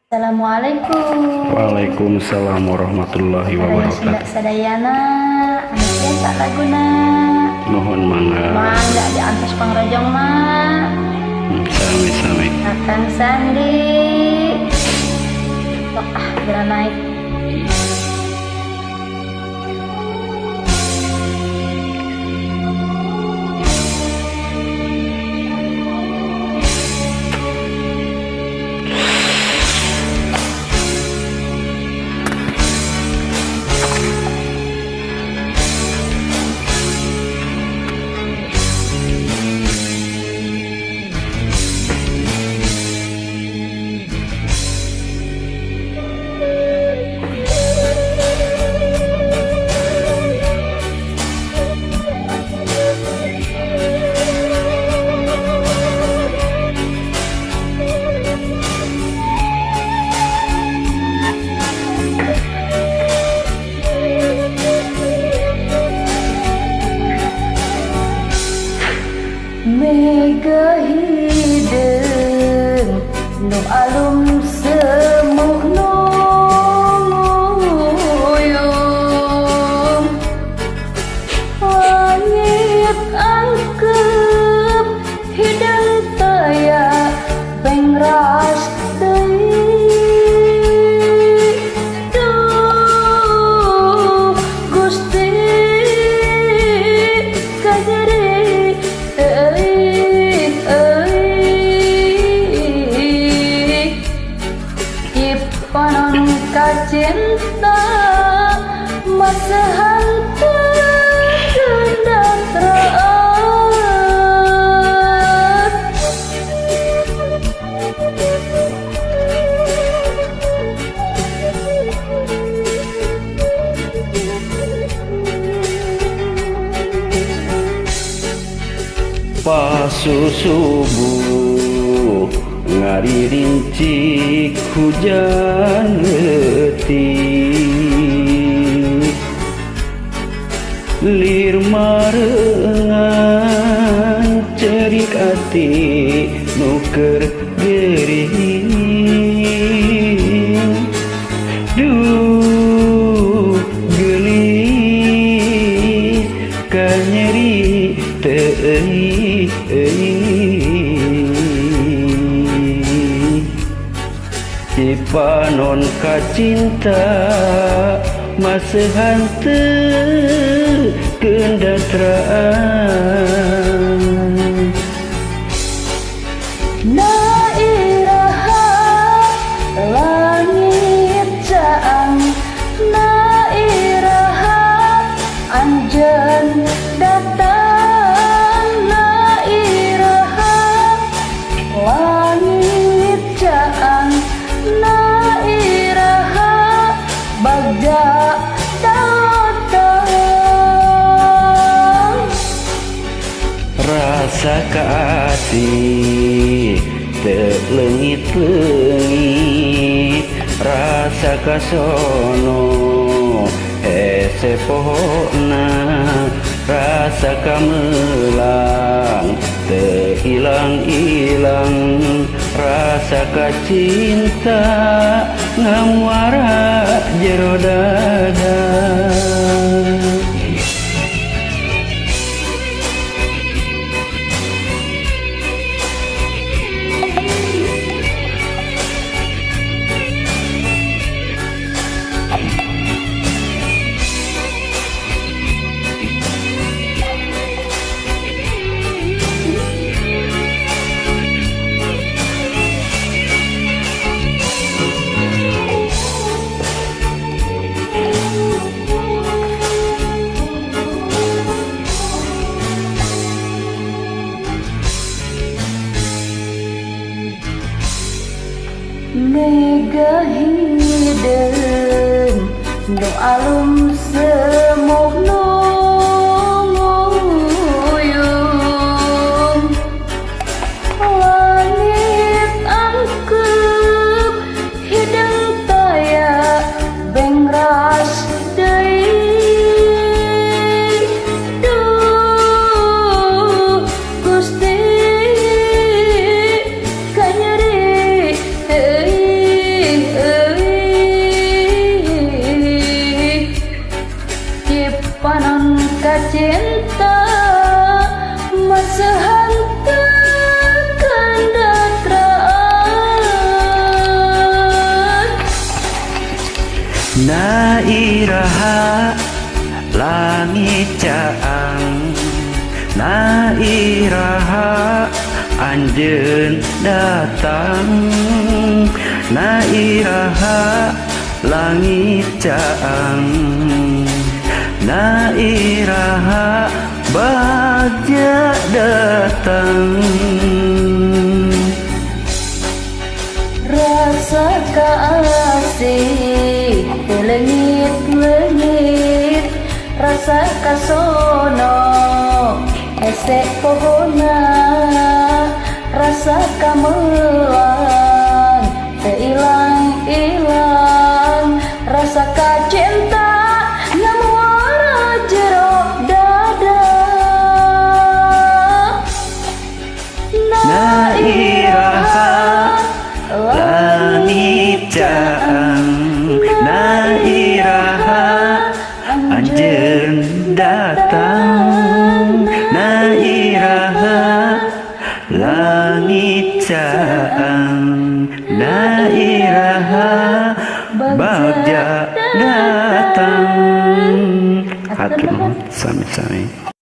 Assalamualaikum. Waalaikumsalam warahmatullahi wabarakatuh. Sadayana, anu biasa laguna. Mohon mangga. Mangga diantos pangrojong mah. Sami-sami. Akan Sandi. Sok naik. Mega hideung nu alum semuh nu nguyung langit angkep hideung taya pengras deui duh Gusti kajeri panon kacinta masa hantu kendatraan Pasusubuh ngaririncik hujan letih lir marengan cerik ati nuker gering duh gelis kanyeri teuing panon kacinta masa hanteu kendatraan nairaha langit caang nairaha anjeun datang nairaha langit caang nairaha bagja datang rasa kasih teu leungit-leungit rasa kasono hese pohona rasa kamelang teu ilang-ilang rasa kacinta ngamuara jero dada mega hideung nu alum semuh nu nguyung langit angkep hideung taya bengras deui duh Gusti kanyeri anjeun datang na iraha langit caang na iraha bagja datang rasa kasih lengit-lengit rasa kasono esek pohona rasa kamelang teilang-ilang rasa kacinta ngamuara jero dada na iraha langit caang na iraha anjeun datang na iraha langit caang na iraha bagja datang hatur nuhun sami-sami.